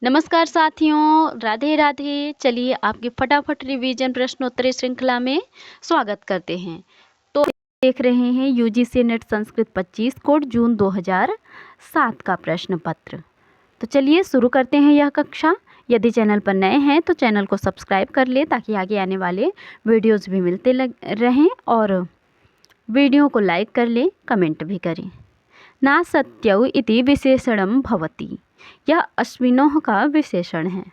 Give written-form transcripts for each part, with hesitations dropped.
नमस्कार साथियों, राधे राधे। चलिए आपकी फटाफट रिवीजन प्रश्नोत्तरी श्रृंखला में स्वागत करते हैं। तो देख रहे हैं यूजीसी नेट संस्कृत 25 कोड जून 2007 का प्रश्न पत्र। तो चलिए शुरू करते हैं यह कक्षा। यदि चैनल पर नए हैं तो चैनल को सब्सक्राइब कर ले ताकि आगे आने वाले वीडियोज़ भी मिलते रहें, और वीडियो को लाइक कर ले, कमेंट भी करें। ना सत्यौ इति विशेषणं भवति, यह अश्विनोः का विशेषण है।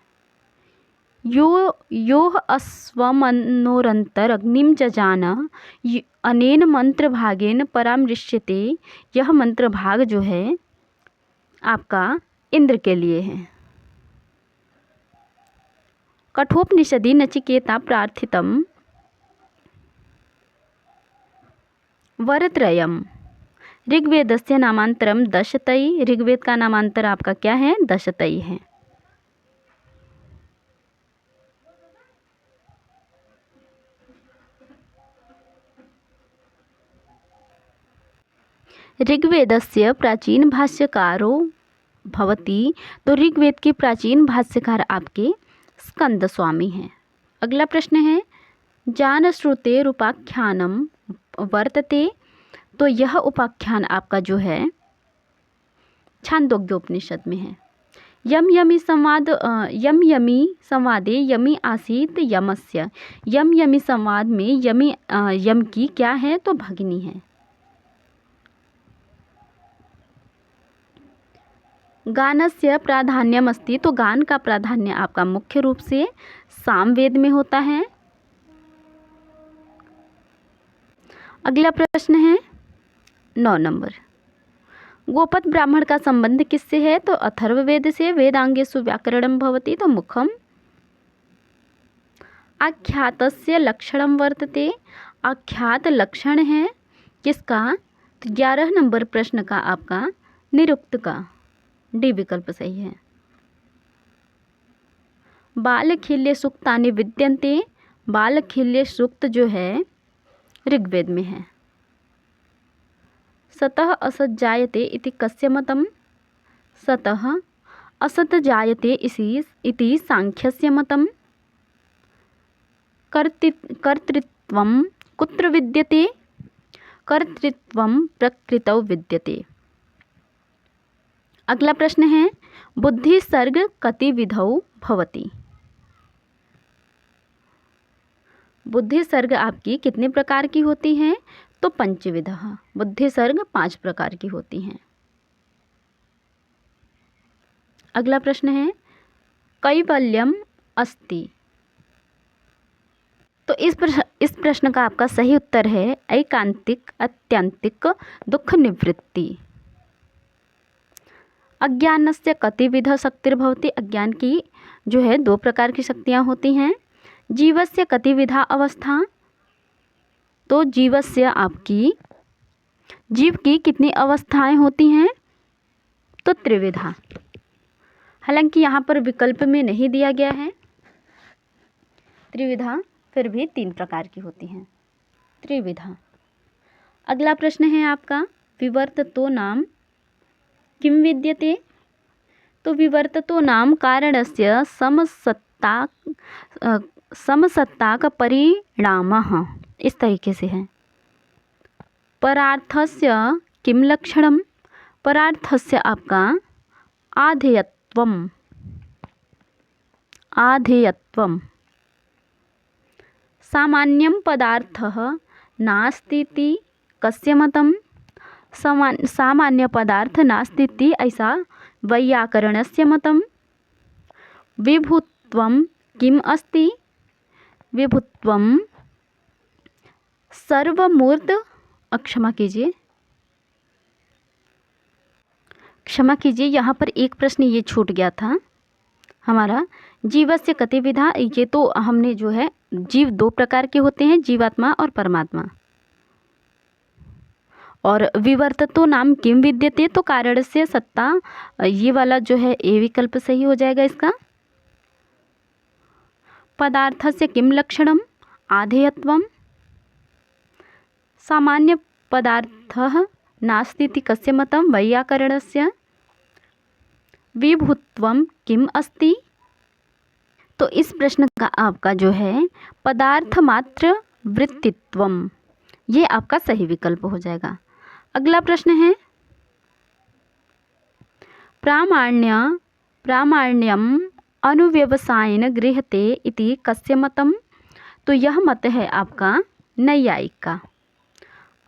योः अश्वमनोरन्तरग्निं जजान अनेन मंत्र भागेन परामृश्यते, यह मंत्र भाग जो है आपका इंद्र के लिए है। कठोपनिषदि नचिकेता प्रार्थितं वरत्रयम्। ऋग्वेदस्य नामांतरम दशतई, ऋग्वेद का नामांतर आपका क्या है? दशतई है। ऋग्वेदस्य प्राचीन भाष्यकारो भवति, तो ऋग्वेद के प्राचीन भाष्यकार आपके स्कंद स्वामी हैं। अगला प्रश्न है जानश्रुते रूपाख्यानम वर्तते, तो यह उपाख्यान आपका जो है छांदोग्योपनिषद में है। यम यमी संवादे यमी आसीत यमस्य, यम यमी संवाद में यम की क्या है? तो भगिनी है। गानस्य प्राधान्यमस्ति, तो गान का प्राधान्य आपका मुख्य रूप से सामवेद में होता है। अगला प्रश्न है 9 नंबर। गोपद ब्राह्मण का संबंध किससे है? तो अथर्ववेद से। वेदांगेषु व्याकरणं भवति, तो मुखम। आख्यातस्य लक्षणं वर्तते, आख्यात लक्षण है किसका? तो 11 नंबर प्रश्न का आपका निरुक्त का डी विकल्प सही है। बालखिल्य सूक्तानि विद्यन्ते, बालखिल्य सूक्त जो है ऋग्वेद में है। सतः असत जायते इति कस्य मतम? सतः असत जायते इति सांख्यस्य मतम। कर्तृत्वं कुत्र विद्यते? कर्तृत्वं प्रकृतौ विद्यते। अगला प्रश्न है बुद्धि सर्ग कति विधौ भवति, बुद्धि सर्ग आपकी कितने प्रकार की होती हैं? तो पंचविधः, बुद्धि सर्ग 5 प्रकार की होती हैं। अगला प्रश्न है कैवल्यम अस्ति, तो इस प्रश्न का आपका सही उत्तर है ऐकांतिक अत्यंतिक दुख निवृत्ति। अज्ञानस्य कतिविध शक्तिर्भवति, अज्ञान की जो है 2 प्रकार की शक्तियाँ होती हैं। जीवस्य कतिविधा अवस्था, तो जीवस्य आपकी जीव की कितनी अवस्थाएं होती हैं? तो त्रिविधा। हालांकि यहाँ पर विकल्प में नहीं दिया गया है त्रिविधा, फिर भी 3 प्रकार की होती हैं त्रिविधा। अगला प्रश्न है आपका विवर्ततो नाम किं विद्यते, तो विवर्ततो नाम कारणस्य समसत्ताक परिणामः, इस तरीके से है। परार्थस्य किं लक्षणम, परार्थस्य आपका आधेयत्वम, आधेयत्वम। सामान्यं पदार्थः नास्तीति कस्य मतम? सामान्य पदार्थ नास्तीति ऐसा वैयाकरणस्य मतम। विभुत्वं किम अस्ति, विभुत्वं सर्वमूर्त, क्षमा कीजिए यहाँ पर एक प्रश्न ये छूट गया था हमारा। जीवस्य कतिविधा, ये तो हमने जो है जीव 2 प्रकार के होते हैं, जीवात्मा और परमात्मा। और विवर्ततो नाम किम विद्यते, तो कारण से सत्ता, ये वाला जो है ए विकल्प सही हो जाएगा इसका। पदार्थस्य किम लक्षणम? आधेयत्वम। सामान्य पदार्थः नास्तीति कस्य मतं? वैयाकरणस्य। विभुत्वम किम अस्ति। तो इस प्रश्न का आपका जो है पदार्थ मात्र वृत्तित्वम, ये आपका सही विकल्प हो जाएगा। अगला प्रश्न है प्रामाण्यम अनुव्यवसायेन गृह्यते इति कस्य मतम। तो यह मत है आपका नैयायिक का।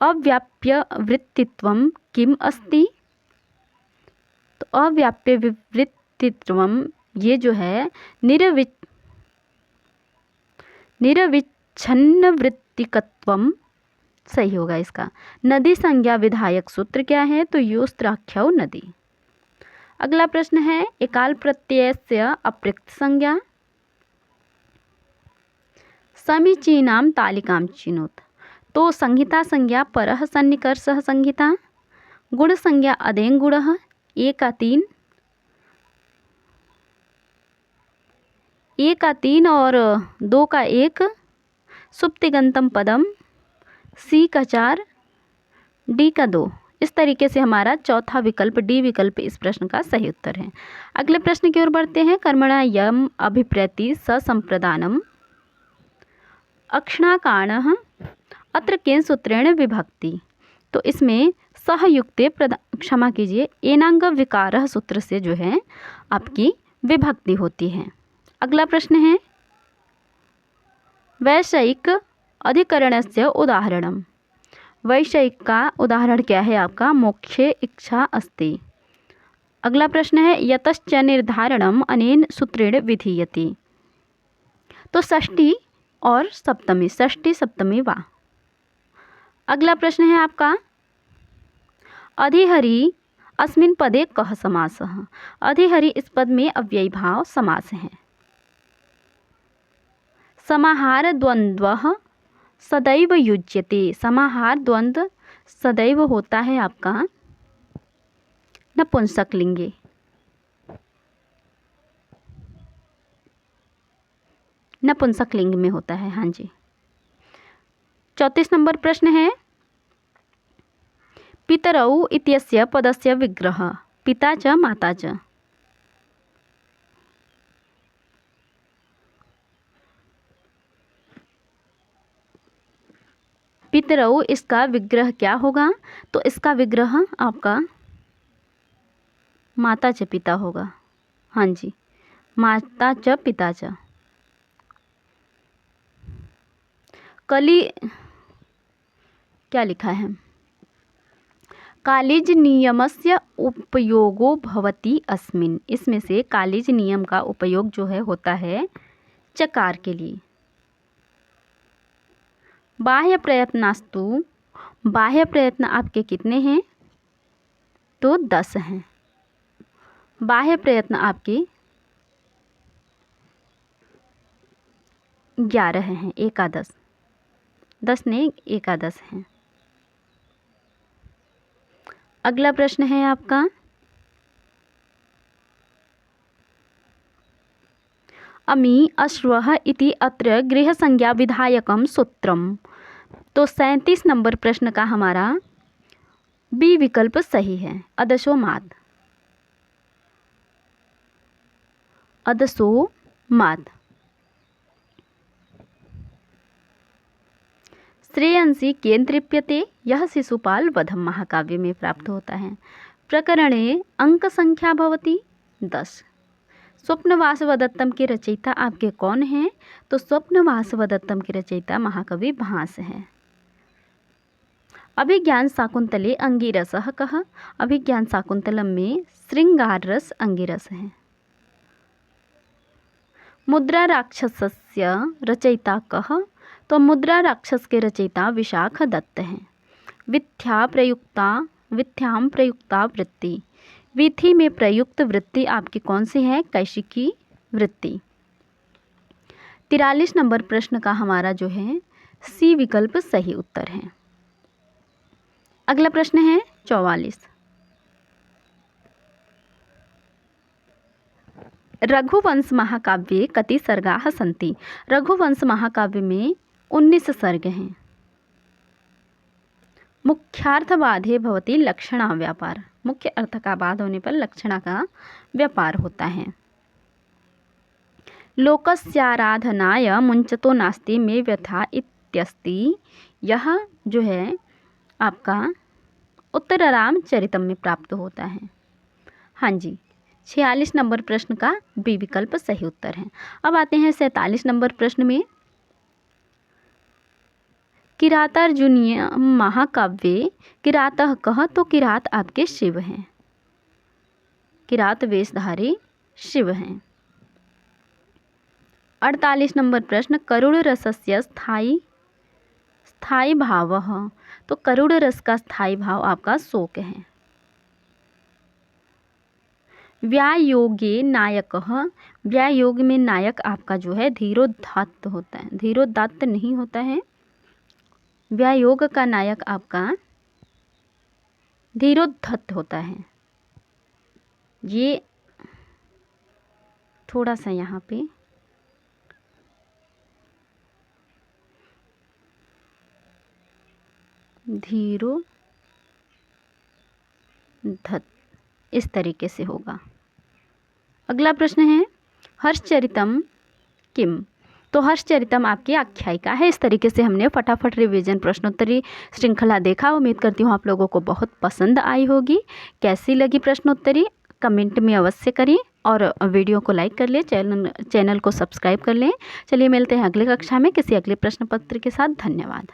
अव्याप्य वृत्तित्वम किम अस्ति। तो अव्याप्य वृत्तित्वम ये जो है निरविच्छिन्न वृत्तिकत्वम सही होगा इसका। नदी संज्ञा विधायक सूत्र क्या है। तो योस्त्राख्यौ नदी। अगला प्रश्न है एकाल प्रत्ययस्य अप्रयुक्त संज्ञा। समीचीनां तालिकां चिनोत। तो संहिता संज्ञा परः सन्निकर्षः संहिता। गुण संज्ञा अदें गुणः 1 का 3 और 2 का 1 सुप्तिगंतम पदम सी का 4 डी का 2। इस तरीके से हमारा चौथा विकल्प डी विकल्प इस प्रश्न का सही उत्तर है। अगले प्रश्न की ओर बढ़ते हैं। कर्मणा यम अभिप्रति ससंप्रदानम अक्षणाकाणः अत्र केन सूत्रेण विभक्ति। तो इसमें सहयुक्ते क्षमा कीजिए एनांग विकारः सूत्र से जो है आपकी विभक्ति होती है। अगला प्रश्न है वैषयिक अधिकरणस्य उदाहरणम। वैषयिक का उदाहरण क्या है आपका मोक्षे इच्छा अस्ति। अगला प्रश्न है यतश्च निर्धारणम अनेन सूत्रेण विधीयते। तो षष्ठी और सप्तमी, षष्ठी सप्तमी वा। अगला प्रश्न है आपका अधिहरि अस्मिन् पदे कः समासः। अधिहरि इस पद में अव्ययी भाव समास है। समाहार द्वंद्वः सदैव युज्यते। समाहार द्वंद्व सदैव होता है आपका नपुंसकलिंगे। नपुंसकलिंग में होता है। हाँ जी। 34 नंबर प्रश्न है पितरौ इत्यस्य पदस्य विग्रह पिता च माता च। पितरौ इसका विग्रह क्या होगा। तो इसका विग्रह आपका माता च पिता होगा। हाँ जी, माता च पिता च। कली क्या लिखा है कालिज नियमस्य उपयोगो भवति अस्मिन्। इसमें से कालिज नियम का उपयोग जो है होता है चकार के लिए। बाह्य प्रयत्नास्तु बाह्य प्रयत्न आपके कितने हैं। तो 10 हैं। बाह्य प्रयत्न आपके 11 हैं। एकादश 10 ने एकादश हैं। अगला प्रश्न है आपका अमी अश्वः इति अत्र गृह संज्ञा विधायकम सूत्रम। तो 37 नंबर प्रश्न का हमारा बी विकल्प सही है। अदशो माद। अदशो माद। श्रेयंसी केन तृप्यते यह शिशुपाल वधम महाकाव्य में प्राप्त होता है। प्रकरणे अंक संख्या भवति 10। स्वप्न वासवदत्तम के रचयिता आपके कौन हैं। तो स्वप्न वासवदत्तम के रचयिता महाकवि भास है। अभिज्ञान शाकुंतले अंगिरसः कः। अभिज्ञान शाकुंतलम में श्रृंगार रस अंगिरस है। मुद्रा राक्षसस्य रचयिता कः। तो मुद्रा राक्षस के रचयिता विशाख दत्त हैं। विथ्यां प्रयुक्ता वृत्ति। विधि में प्रयुक्त वृत्ति आपकी कौन सी है। कैशिकी वृत्ति। 43 नंबर प्रश्न का हमारा जो है सी विकल्प सही उत्तर है। अगला प्रश्न है 44। रघुवंश महाकाव्ये कति सर्गाः सन्ति। रघुवंश महाकाव्य में 19 सर्ग हैं। मुख्यार्थबाधे भवति लक्षणा व्यापार, मुख्य अर्थ का बाध होने पर लक्षणा का व्यापार होता है। लोकस्याराधनाय मुंचतो नास्ति मे व्यथा इत्यस्ति, यह जो है आपका उत्तरराम चरितम में प्राप्त होता है। हाँ जी, 46 नंबर प्रश्न का बी विकल्प सही उत्तर है। अब आते हैं 47 नंबर प्रश्न में। किरातार्जुनीय महाकाव्ये किरातः कः, तो किरात आपके शिव हैं, किरात वेशधारी शिव हैं। 48 नंबर प्रश्न, करुण रसस्य स्थायी भावः, तो करुण रस का स्थायी भाव आपका शोक है। व्यायोगे नायकः, व्यायोग में नायक आपका जो है धीरोदात्त होता है, धीरोदात्त नहीं होता है, व्यायोग का नायक आपका धीरोद्धत होता है। ये थोड़ा सा यहाँ पे धीरोद्धत इस तरीके से होगा। अगला प्रश्न है हर्षचरितम किम, तो हर्षचरितम आपकी आख्यायिका है। इस तरीके से हमने फटाफट रिवीजन प्रश्नोत्तरी श्रृंखला देखा। उम्मीद करती हूँ आप लोगों को बहुत पसंद आई होगी। कैसी लगी प्रश्नोत्तरी कमेंट में अवश्य करें और वीडियो को लाइक कर लें, चैनल को सब्सक्राइब कर लें। चलिए मिलते हैं अगले कक्षा में किसी अगले प्रश्न पत्र के साथ। धन्यवाद।